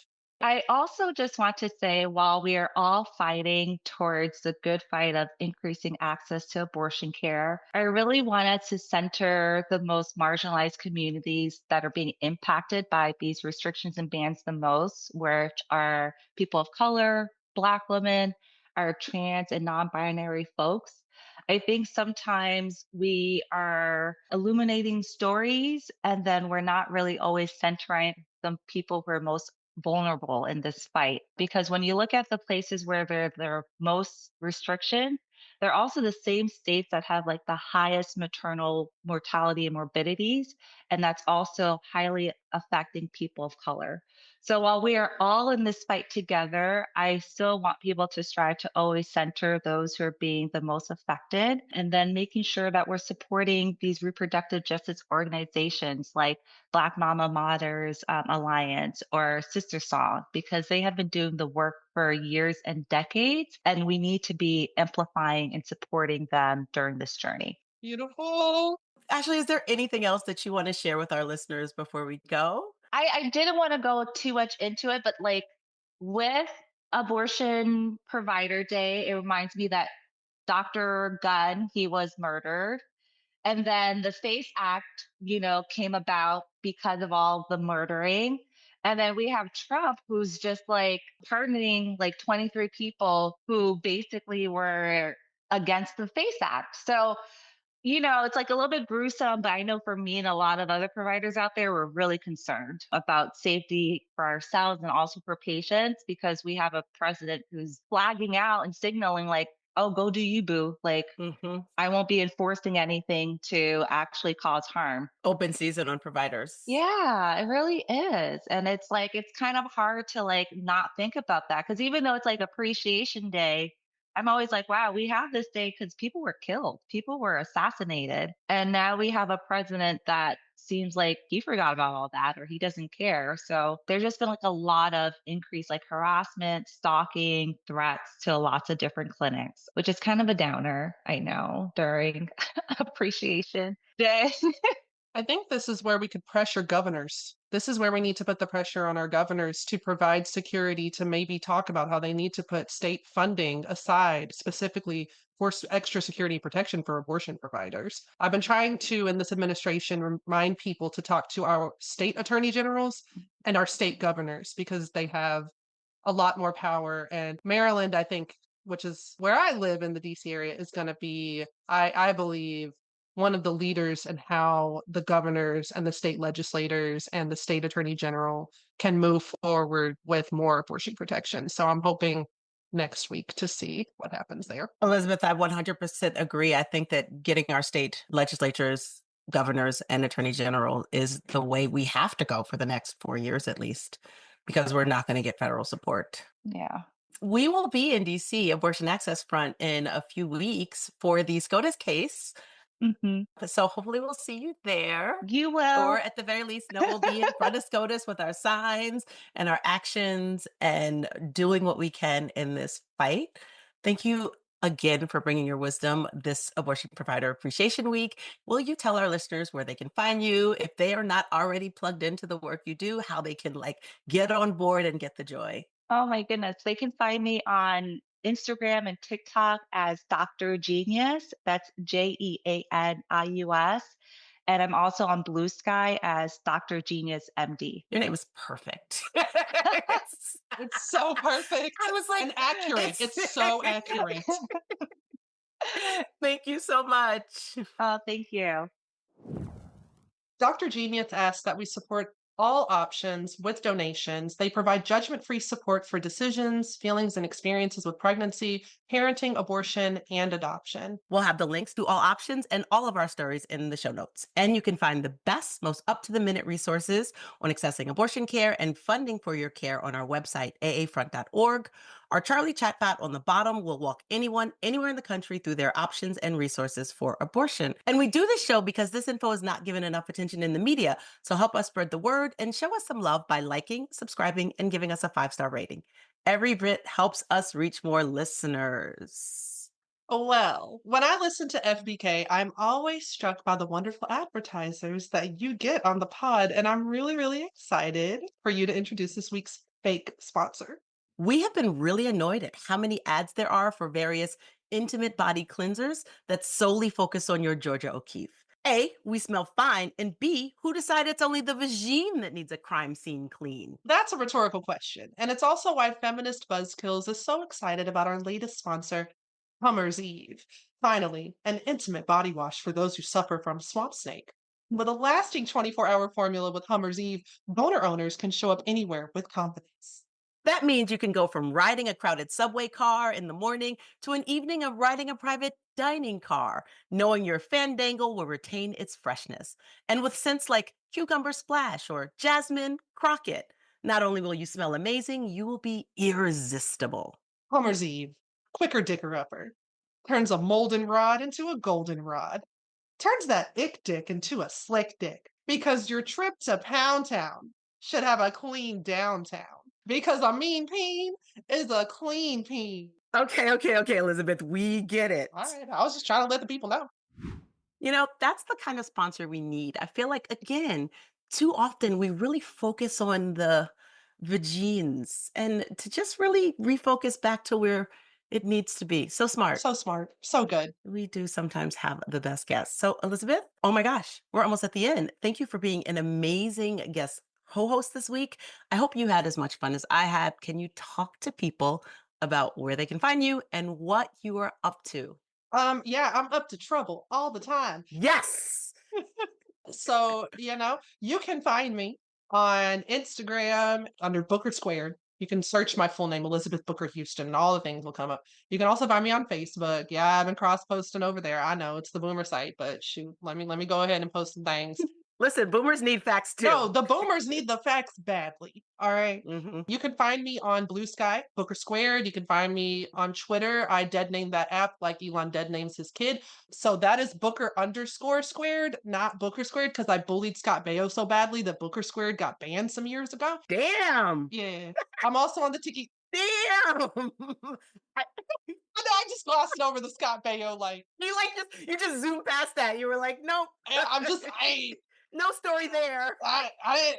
I also just want to say while we are all fighting towards the good fight of increasing access to abortion care, I really wanted to center the most marginalized communities that are being impacted by these restrictions and bans the most, which are people of color, Black women, our trans and non binary folks. I think sometimes we are illuminating stories and then we're not really always centering the people who are most vulnerable in this fight because when you look at the places where there are most restriction, they're also the same states that have like the highest maternal mortality and morbidities, and that's also highly affecting people of color. So while we are all in this fight together, I still want people to strive to always center those who are being the most affected and then making sure that we're supporting these reproductive justice organizations like Black Mama Matters Alliance or Sister Song, because they have been doing the work for years and decades, and we need to be amplifying and supporting them during this journey. Beautiful. Ashley, is there anything else that you want to share with our listeners before we go? I didn't want to go too much into it, but like with Abortion Provider Day, it reminds me that Dr. Gunn, he was murdered. And then the FACE Act, came about because of all the murdering. And then we have Trump, who's just like pardoning like 23 people who basically were against the FACE Act. So, it's like a little bit gruesome, but I know for me and a lot of other providers out there, we're really concerned about safety for ourselves and also for patients because we have a president who's flagging out and signaling like, oh, go do you, boo. Like, Hmm. I won't be enforcing anything to actually cause harm. Open season on providers. Yeah, it really is. And it's like, it's kind of hard to like not think about that. Cause even though it's like Appreciation Day, I'm always like, wow, we have this day because people were killed, people were assassinated. And now we have a president that seems like he forgot about all that or he doesn't care. So there's just been like a lot of increase, like harassment, stalking, threats to lots of different clinics, which is kind of a downer, I know, during Appreciation Day. I think this is where we could pressure governors. This is where we need to put the pressure on our governors to provide security, to maybe talk about how they need to put state funding aside specifically for extra security protection for abortion providers. I've been trying to, in this administration, remind people to talk to our state attorney generals and our state governors because they have a lot more power. And Maryland, I think, which is where I live in the DC area, is going to be, I believe, one of the leaders in how the governors and the state legislators and the state attorney general can move forward with more abortion protection. So I'm hoping next week to see what happens there. Elizabeth, I 100% agree. I think that getting our state legislatures, governors, and attorney general is the way we have to go for the next 4 years at least, because we're not going to get federal support. Yeah. We will be in DC, Abortion Access Front, in a few weeks for the SCOTUS case. Hmm. So hopefully we'll see you there. You will. Or at the very least, we'll be in front of SCOTUS with our signs and our actions and doing what we can in this fight. Thank you again for bringing your wisdom this Abortion Provider Appreciation Week. Will you tell our listeners where they can find you if they are not already plugged into the work you do, how they can get on board and get the joy? Oh my goodness. They can find me on Instagram and TikTok as Dr. Jeanius. That's Jeanius. And I'm also on Blue Sky as Dr. Jeanius MD. Your name is perfect. It's so perfect. I was like, and accurate. It's so accurate. Thank you so much. Oh, thank you. Dr. Jeanius asks that we support all options with donations. They provide judgment-free support for decisions, feelings, and experiences with pregnancy, parenting, abortion, and adoption. We'll have the links to all options and all of our stories in the show notes. And you can find the best, most up-to-the-minute resources on accessing abortion care and funding for your care on our website, aafront.org. Our Charlie chatbot on the bottom will walk anyone, anywhere in the country through their options and resources for abortion. And we do this show because this info is not given enough attention in the media. So help us spread the word and show us some love by liking, subscribing, and giving us a 5-star rating. Every bit helps us reach more listeners. Well, when I listen to FBK, I'm always struck by the wonderful advertisers that you get on the pod, and I'm really, really excited for you to introduce this week's fake sponsor. We have been really annoyed at how many ads there are for various intimate body cleansers that solely focus on your Georgia O'Keeffe. A, we smell fine, and B, who decided it's only the vagine that needs a crime scene clean? That's a rhetorical question, and it's also why feminist Buzzkills is so excited about our latest sponsor, Hummer's Eve. Finally, an intimate body wash for those who suffer from swamp snake. With a lasting 24-hour formula with Hummer's Eve, boner owners can show up anywhere with confidence. That means you can go from riding a crowded subway car in the morning to an evening of riding a private dining car, knowing your fandangle will retain its freshness. And with scents like cucumber splash or jasmine crockett, not only will you smell amazing, you will be irresistible. Hummer's Eve, quicker dicker upper, turns a molden rod into a golden rod, turns that ick dick into a slick dick, because your trip to Pound Town should have a clean downtown. Because a mean peen is a clean peen. Okay, Elizabeth, we get it. All right, I was just trying to let the people know. That's the kind of sponsor we need. I feel like, again, too often we really focus on the vagines and to just really refocus back to where it needs to be. So smart. So smart, so good. We do sometimes have the best guests. So, Elizabeth, oh my gosh, we're almost at the end. Thank you for being an amazing guest co-host this week. I hope you had as much fun as I had. Can you talk to people about where they can find you and what you are up to? Yeah, I'm up to trouble all the time. Yes. So, you can find me on Instagram under Booker Squared. You can search my full name, Elizabeth Booker Houston, and all the things will come up. You can also find me on Facebook. Yeah, I've been cross posting over there. I know it's the boomer site, but shoot, let me go ahead and post some things. Listen, boomers need facts too. No, the boomers need the facts badly. All right. Mhm. You can find me on Blue Sky, Booker Squared. You can find me on Twitter. I dead named that app like Elon dead names his kid. So that is Booker_squared, not Booker Squared, because I bullied Scott Baio so badly that Booker Squared got banned some years ago. Damn. Yeah. I'm also on the Tiki. Damn. I know I just glossed over the Scott Baio You just zoomed past that. You were like, nope. No story there.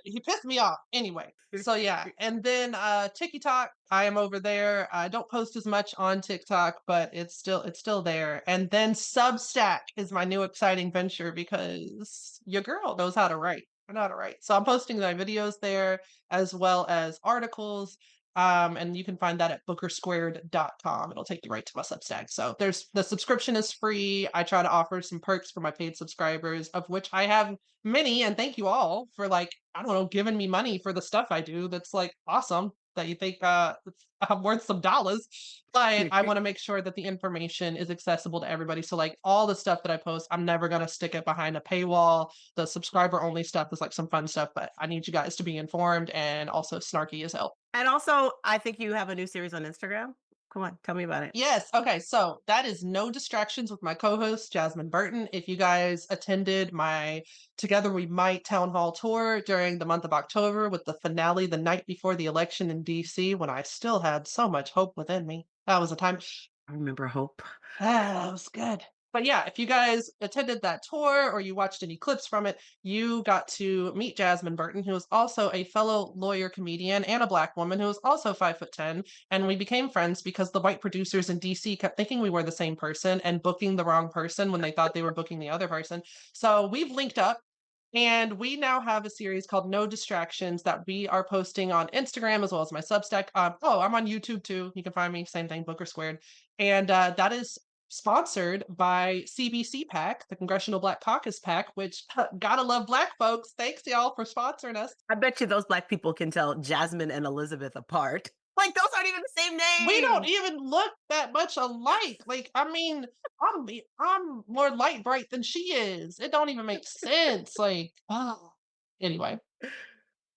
He pissed me off anyway. So yeah, and then TikTok, I am over there. I don't post as much on TikTok, but it's still there. And then Substack is my new exciting venture because your girl knows how to write. I know how to write. So I'm posting my videos there as well as articles. And you can find that at bookersquared.com. It'll take you right to my Substack. So the subscription is free. I try to offer some perks for my paid subscribers, of which I have many. And thank you all for I don't know, giving me money for the stuff I do. That's awesome that you think I'm worth some dollars. But I want to make sure that the information is accessible to everybody. So all the stuff that I post, I'm never going to stick it behind a paywall. The subscriber only stuff is some fun stuff, but I need you guys to be informed and also snarky as hell. And also, I think you have a new series on Instagram. Come on, tell me about it. Yes. Okay. So that is No Distractions with my co-host, Jasmine Burton. If you guys attended my Together We Might town hall tour during the month of October with the finale the night before the election in DC, when I still had so much hope within me, that was a time. I remember Hope. That was good. But yeah, if you guys attended that tour or you watched any clips from it, you got to meet Jasmine Burton, who is also a fellow lawyer comedian and a Black woman who is also 5'10". And we became friends because the white producers in DC kept thinking we were the same person and booking the wrong person when they thought they were booking the other person. So we've linked up. And we now have a series called No Distractions that we are posting on Instagram as well as my Substack. I'm on YouTube too. You can find me, same thing, Booker Squared. And that is sponsored by CBC PAC, the Congressional Black Caucus PAC, which gotta love Black folks. Thanks y'all for sponsoring us. I bet you those Black people can tell Jasmine and Elizabeth apart. Those aren't even the same name. We don't even look that much alike. I'm more light bright than she is. It don't even make sense. Anyway.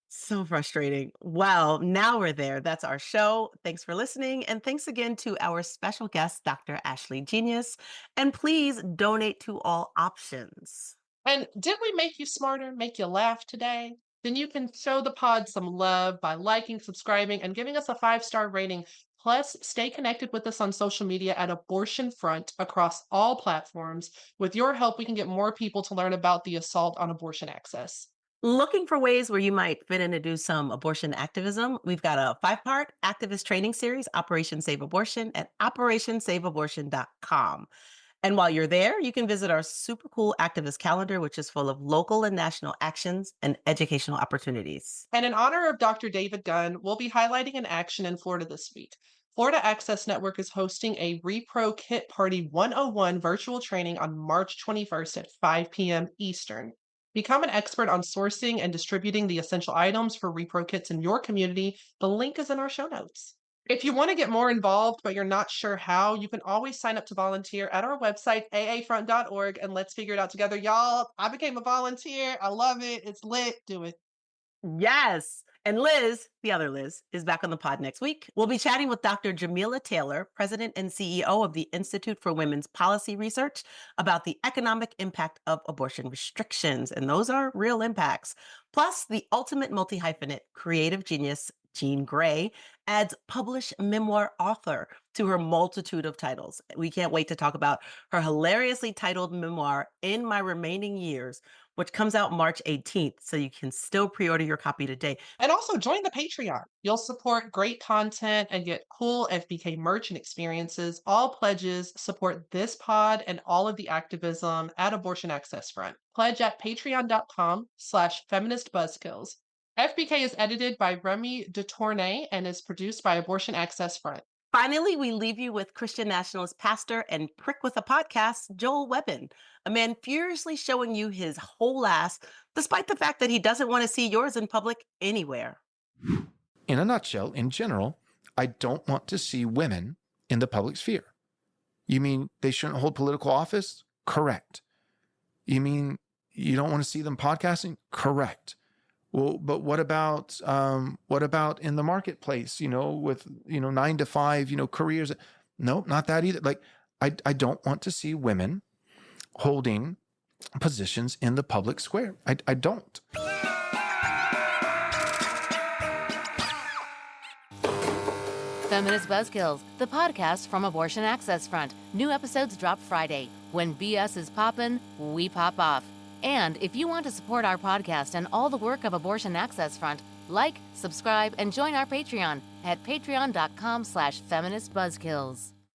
So frustrating. Well, now we're there. That's our show. Thanks for listening. And thanks again to our special guest, Dr. Ashley Jeanius. And please donate to all options. And did we make you smarter, make you laugh today? Then you can show the pod some love by liking, subscribing, and giving us a 5-star rating. Plus, stay connected with us on social media at Abortion Front across all platforms. With your help, we can get more people to learn about the assault on abortion access. Looking for ways where you might fit in to do some abortion activism? We've got a 5-part activist training series, Operation Save Abortion, at operationsaveabortion.com. And while you're there, you can visit our super cool activist calendar, which is full of local and national actions and educational opportunities. And in honor of Dr. David Gunn, we'll be highlighting an action in Florida this week. Florida Access Network is hosting a Repro Kit Party 101 virtual training on March 21st at 5 p.m. Eastern. Become an expert on sourcing and distributing the essential items for repro kits in your community. The link is in our show notes. If you want to get more involved, but you're not sure how, you can always sign up to volunteer at our website, aafront.org, and let's figure it out together. Y'all, I became a volunteer. I love it. It's lit. Do it. Yes. And Liz, the other Liz, is back on the pod next week. We'll be chatting with Dr. Jamila Taylor, President and CEO of the Institute for Women's Policy Research, about the economic impact of abortion restrictions. And those are real impacts. Plus, the ultimate multi-hyphenate creative genius, Jean Grey, adds published memoir author to her multitude of titles. We can't wait to talk about her hilariously titled memoir, In My Remaining Years, which comes out March 18th, so you can still pre-order your copy today. And also join the Patreon. You'll support great content and get cool FBK merch and experiences. All pledges support this pod and all of the activism at Abortion Access Front. Pledge at patreon.com/feministbuzzkills. FBK is edited by Remy DeTournay and is produced by Abortion Access Front. Finally, we leave you with Christian nationalist pastor and prick with a podcast, Joel Webbin, a man furiously showing you his whole ass, despite the fact that he doesn't want to see yours in public anywhere. In a nutshell, in general, I don't want to see women in the public sphere. You mean they shouldn't hold political office? Correct. You mean you don't want to see them podcasting? Correct. Well, but what about in the marketplace, with, 9 to 5, careers? No, not that either. I don't want to see women holding positions in the public square. I don't. Feminist Buzzkills, the podcast from Abortion Access Front. New episodes drop Friday. When BS is poppin', we pop off. And if you want to support our podcast and all the work of Abortion Access Front, like, subscribe, and join our Patreon at patreon.com/feministbuzzkills.